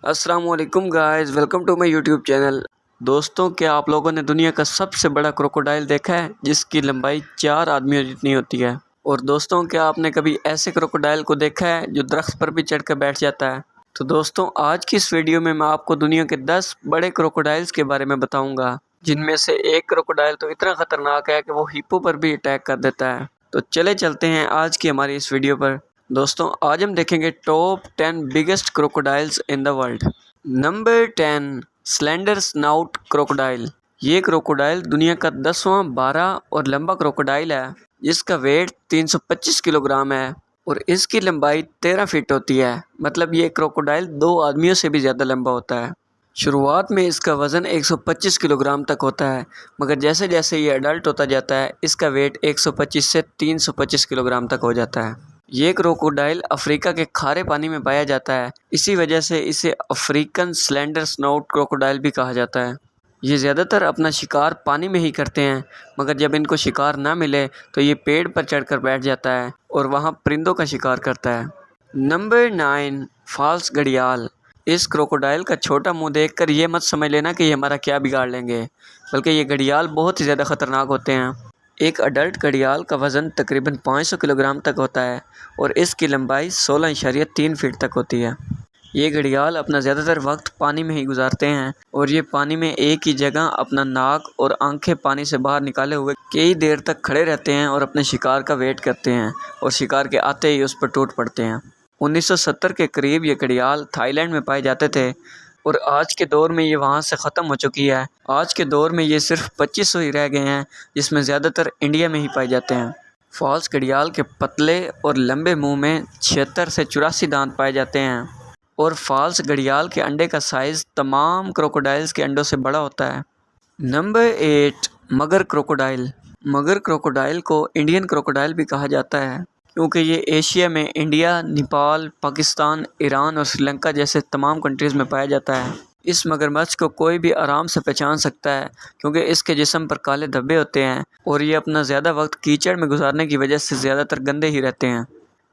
अस्सलाम वालेकुम guys, welcome to my YouTube channel. दोस्तों, क्या आप लोगों ने दुनिया का सबसे बड़ा क्रोकोडाइल देखा है जिसकी लंबाई 4 आदमियों जितनी होती है? और दोस्तों, क्या आपने कभी ऐसे क्रोकोडाइल को देखा है जो दरख्त पर भी चढ़कर बैठ जाता है? तो दोस्तों, आज की इस वीडियो में मैं आपको दुनिया के 10 बड़े क्रोकोडाइल्स के बारे में बताऊंगा, जिनमें से एक क्रोकोडाइल तो इतना खतरनाक है कि वो हिप्पो पर भी अटैक कर देता है। तो चले चलते हैं आज की हमारी इस वीडियो पर। दोस्तों, आज हम देखेंगे top 10 biggest crocodiles in the world. Number 10, slender snout crocodile. ये क्रोकोडाइल दुनिया का 10वां बड़ा और लंबा क्रोकोडाइल है, जिसका वेट 325 किलोग्राम है और इसकी लंबाई 13 फीट होती है। मतलब ये क्रोकोडाइल 2 आदमियों से भी ज़्यादा लंबा होता है। शुरुआत में इसका वज़न 125 किलोग्राम तक होता है, मगर जैसे जैसे ये अडल्ट होता जाता है इसका वेट 125 से 325 किलोग्राम तक हो जाता है। ये क्रोकोडाइल अफ्रीका के खारे पानी में पाया जाता है, इसी वजह से इसे अफ्रीकन स्लेंडर स्नोट क्रोकोडाइल भी कहा जाता है। ये ज़्यादातर अपना शिकार पानी में ही करते हैं, मगर जब इनको शिकार ना मिले तो ये पेड़ पर चढ़कर बैठ जाता है और वहाँ परिंदों का शिकार करता है। नंबर 9, फॉल्स घड़ियाल। इस क्रोकोडाइल का छोटा मुंह देखकर ये मत समझ लेना कि ये हमारा क्या बिगाड़ लेंगे, बल्कि ये घड़ियाल बहुत ही ज़्यादा ख़तरनाक होते हैं। एक अडल्ट घड़ियाल का वज़न तकरीबन 500 किलोग्राम तक होता है और इसकी लंबाई 16.3 फीट तक होती है। ये घड़ियाल अपना ज़्यादातर वक्त पानी में ही गुजारते हैं और ये पानी में एक ही जगह अपना नाक और आंखें पानी से बाहर निकाले हुए कई देर तक खड़े रहते हैं और अपने शिकार का वेट करते हैं और शिकार के आते ही उस पर टूट पड़ते हैं। 1970 के करीब ये घड़ियाल थाईलैंड में पाए जाते थे और आज के दौर में ये वहाँ से ख़त्म हो चुकी है। आज के दौर में ये सिर्फ 2500 ही रह गए हैं, जिसमें ज़्यादातर इंडिया में ही पाए जाते हैं। फॉल्स घड़ियाल के पतले और लंबे मुंह में 76 से 84 दांत पाए जाते हैं और फॉल्स घड़ियाल के अंडे का साइज़ तमाम क्रोकोडाइल्स के अंडों से बड़ा होता है। नंबर 8, मगर क्रोकोडाइल। मगर क्रोकोडाइल को इंडियन क्रोकोडाइल भी कहा जाता है, क्योंकि ये एशिया में इंडिया, नेपाल, पाकिस्तान, ईरान और श्रीलंका जैसे तमाम कंट्रीज़ में पाया जाता है। इस मगरमच्छ को कोई भी आराम से पहचान सकता है, क्योंकि इसके जिस्म पर काले धब्बे होते हैं और ये अपना ज़्यादा वक्त कीचड़ में गुजारने की वजह से ज़्यादातर गंदे ही रहते हैं।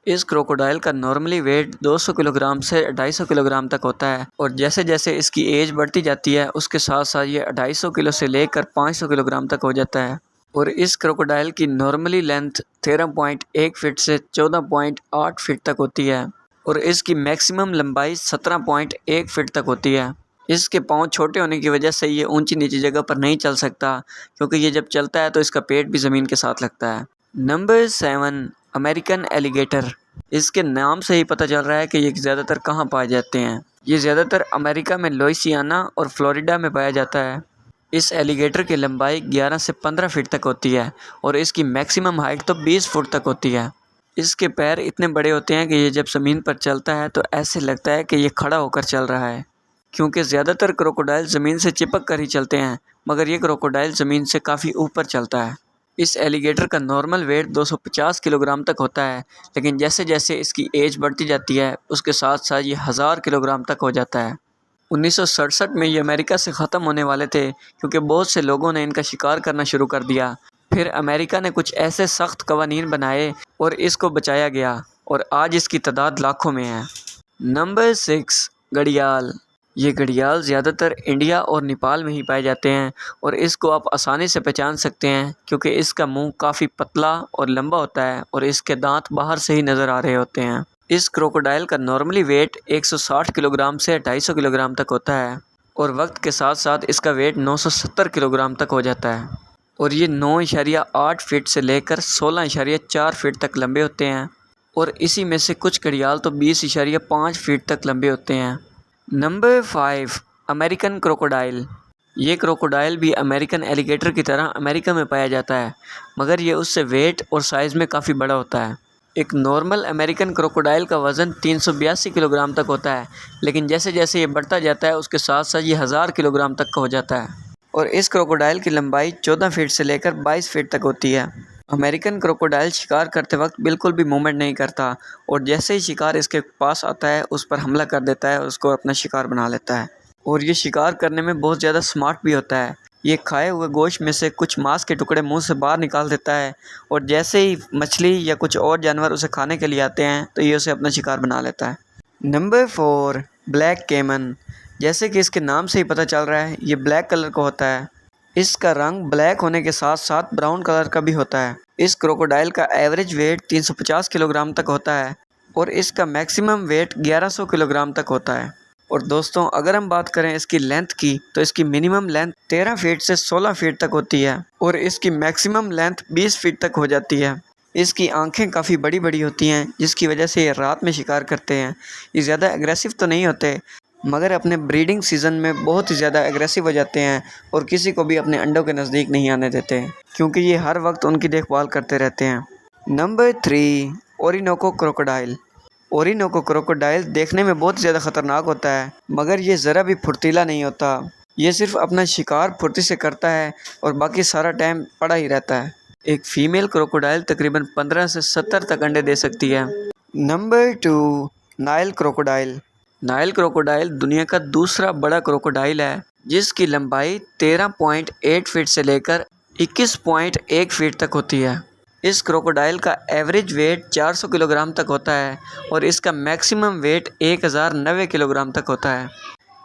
इस क्रोकोडाइल का नॉर्मली वेट 200 किलोग्राम से 250 किलोग्राम तक होता है और जैसे जैसे इसकी एज बढ़ती जाती है उसके साथ साथ ये 250 किलो से लेकर 500 किलोग्राम तक हो जाता है। और इस क्रोकोडाइल की नॉर्मली लेंथ 13.1 फीट से 14.8 फीट तक होती है और इसकी मैक्सिमम लंबाई 17.1 फीट तक होती है। इसके पाँव छोटे होने की वजह से ये ऊंची नीची जगह पर नहीं चल सकता, क्योंकि ये जब चलता है तो इसका पेट भी ज़मीन के साथ लगता है। Number 7, American alligator. इसके नाम से ही पता चल रहा है कि ये ज़्यादातर कहाँ पाए जाते हैं। ये ज़्यादातर अमेरिका में लुइसियाना और फ्लोरिडा में पाया जाता है। इस एलिगेटर की लंबाई 11 से 15 फीट तक होती है और इसकी मैक्सिमम हाइट तो 20 फुट तक होती है। इसके पैर इतने बड़े होते हैं कि ये जब ज़मीन पर चलता है तो ऐसे लगता है कि ये खड़ा होकर चल रहा है, क्योंकि ज़्यादातर क्रोकोडाइल ज़मीन से चिपक कर ही चलते हैं, मगर ये क्रोकोडाइल ज़मीन से काफ़ी ऊपर चलता है। इस एलिगेटर का नॉर्मल वेट 250 किलोग्राम तक होता है, लेकिन जैसे जैसे इसकी एज बढ़ती जाती है उसके साथ साथ ये 1000 किलोग्राम तक हो जाता है। 1967 में ये अमेरिका से ख़त्म होने वाले थे, क्योंकि बहुत से लोगों ने इनका शिकार करना शुरू कर दिया। फिर अमेरिका ने कुछ ऐसे सख्त कवानीन बनाए और इसको बचाया गया और आज इसकी तादाद लाखों में है। नंबर 6, घड़ियाल। ये घड़ियाल ज़्यादातर इंडिया और नेपाल में ही पाए जाते हैं और इसको आप आसानी से पहचान सकते हैं, क्योंकि इसका मुंह काफ़ी पतला और लंबा होता है और इसके दांत बाहर से ही नज़र आ रहे होते हैं। इस क्रोकोडाइल का नॉर्मली वेट 160 किलोग्राम से 250 किलोग्राम तक होता है और वक्त के साथ साथ इसका वेट 970 किलोग्राम तक हो जाता है और ये 9.8 फीट से लेकर 16.4 फीट तक लंबे होते हैं और इसी में से कुछ घड़ियाल तो 20.5 फीट तक लंबे होते हैं। Number 5, American crocodile. ये क्रोकोडाइल भी अमेरिकन एलिगेटर की तरह अमेरिका में पाया जाता है, मगर ये उससे वेट और साइज़ में काफ़ी बड़ा होता है। एक नॉर्मल अमेरिकन क्रोकोडाइल का वज़न 382 किलोग्राम तक होता है, लेकिन जैसे जैसे ये बढ़ता जाता है उसके साथ साथ ये 1000 किलोग्राम तक का हो जाता है और इस क्रोकोडाइल की लंबाई 14 फीट से लेकर 22 फीट तक होती है। अमेरिकन क्रोकोडाइल शिकार करते वक्त बिल्कुल भी मूवमेंट नहीं करता और जैसे ही शिकार इसके पास आता है उस पर हमला कर देता है और उसको अपना शिकार बना लेता है और ये शिकार करने में बहुत ज़्यादा स्मार्ट भी होता है। ये खाए हुए गोश्त में से कुछ मांस के टुकड़े मुंह से बाहर निकाल देता है और जैसे ही मछली या कुछ और जानवर उसे खाने के लिए आते हैं तो ये उसे अपना शिकार बना लेता है। Number 4 black caiman. जैसे कि इसके नाम से ही पता चल रहा है, ये ब्लैक कलर का होता है। इसका रंग ब्लैक होने के साथ साथ ब्राउन कलर का भी होता है। इस क्रोकोडाइल का एवरेज वेट 350 किलोग्राम तक होता है और इसका मैक्सिमम वेट 1100 किलोग्राम तक होता है। और दोस्तों, अगर हम बात करें इसकी लेंथ की, तो इसकी मिनिमम लेंथ 13 फीट से 16 फीट तक होती है और इसकी मैक्सिमम लेंथ 20 फीट तक हो जाती है। इसकी आंखें काफ़ी बड़ी बड़ी होती हैं, जिसकी वजह से ये रात में शिकार करते हैं। ये ज़्यादा एग्रेसिव तो नहीं होते, मगर अपने ब्रीडिंग सीज़न में बहुत ही ज़्यादा एग्रेसिव हो जाते हैं और किसी को भी अपने अंडों के नज़दीक नहीं आने देते, क्योंकि ये हर वक्त उनकी देखभाल करते रहते हैं। Number 3 Orinoco crocodile. Orinoco crocodile देखने में बहुत ज़्यादा ख़तरनाक होता है, मगर ये ज़रा भी फुर्तीला नहीं होता। ये सिर्फ अपना शिकार फुर्ती से करता है और बाकी सारा टाइम पड़ा ही रहता है। एक फ़ीमेल क्रोकोडाइल तकरीबन 15 से 70 तक अंडे दे सकती है। Number 2 Nile crocodile. Nile crocodile दुनिया का दूसरा बड़ा क्रोकोडाइल है, जिसकी लंबाई 13.8 फीट से लेकर 21.1 फीट तक होती है। इस क्रोकोडाइल का एवरेज वेट 400 किलोग्राम तक होता है और इसका मैक्सिमम वेट 1090 किलोग्राम तक होता है।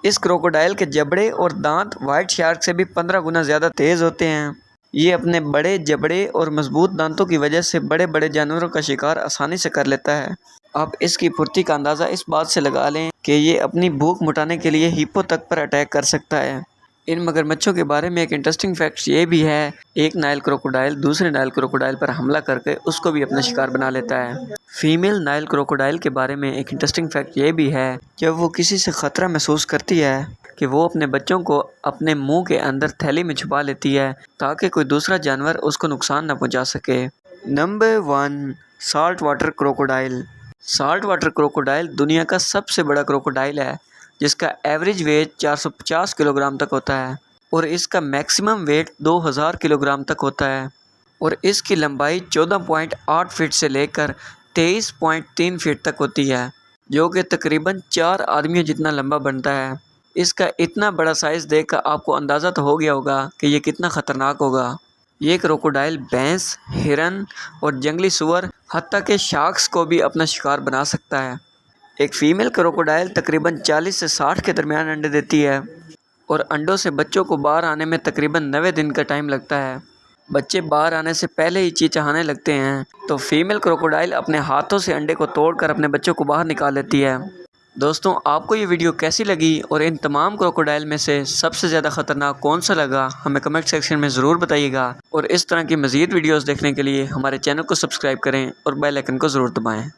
इस क्रोकोडाइल के जबड़े और दांत वाइट शार्क से भी 15 गुना ज़्यादा तेज़ होते हैं। ये अपने बड़े जबड़े और मजबूत दांतों की वजह से बड़े बड़े जानवरों का शिकार आसानी से कर लेता है। आप इसकी फुर्ती का अंदाज़ा इस बात से लगा लें कि ये अपनी भूख मिटाने के लिए हिप्पो तक पर अटैक कर सकता है। इन मगरमच्छों के बारे में एक इंटरेस्टिंग फैक्ट ये भी है, एक नाइल क्रोकोडाइल दूसरे नाइल क्रोकोडाइल पर हमला करके उसको भी अपना शिकार बना लेता है। फीमेल नाइल क्रोकोडाइल के बारे में एक इंटरेस्टिंग फैक्ट ये भी है, जब वो किसी से ख़तरा महसूस करती है कि वो अपने बच्चों को अपने मुंह के अंदर थैली में छुपा लेती है ताकि कोई दूसरा जानवर उसको नुकसान न पहुंचा सके। Number 1 salt water crocodile. Salt water crocodile दुनिया का सबसे बड़ा क्रोकोडाइल है, जिसका एवरेज वेट 450 किलोग्राम तक होता है और इसका मैक्सिमम वेट 2000 किलोग्राम तक होता है और इसकी लंबाई 14.8 फीट से लेकर 23.3 फीट तक होती है, जो कि तकरीबन 4 आदमियों जितना लंबा बनता है। इसका इतना बड़ा साइज़ देखकर आपको अंदाज़ा तो हो गया होगा कि ये कितना ख़तरनाक होगा। ये क्रोकोडाइल भैंस, हिरन और जंगली सूअर, हत्ता के शार्क्स को भी अपना शिकार बना सकता है। एक फ़ीमेल क्रोकोडाइल तकरीबन 40 से 60 के दरमियान अंडे देती है और अंडों से बच्चों को बाहर आने में तकरीबन 90 दिन का टाइम लगता है। बच्चे बाहर आने से पहले ही चीचहाने लगते हैं, तो फीमेल क्रोकोडाइल अपने हाथों से अंडे को तोड़कर अपने बच्चों को बाहर निकाल लेती है। दोस्तों, आपको ये वीडियो कैसी लगी और इन तमाम क्रोकोडाइल में से सबसे ज़्यादा ख़तरनाक कौन सा लगा, हमें कमेंट सेक्शन में ज़रूर बताइएगा। और इस तरह की मज़ीद वीडियोस देखने के लिए हमारे चैनल को सब्सक्राइब करें और बेल आइकन को ज़रूर दबाएं।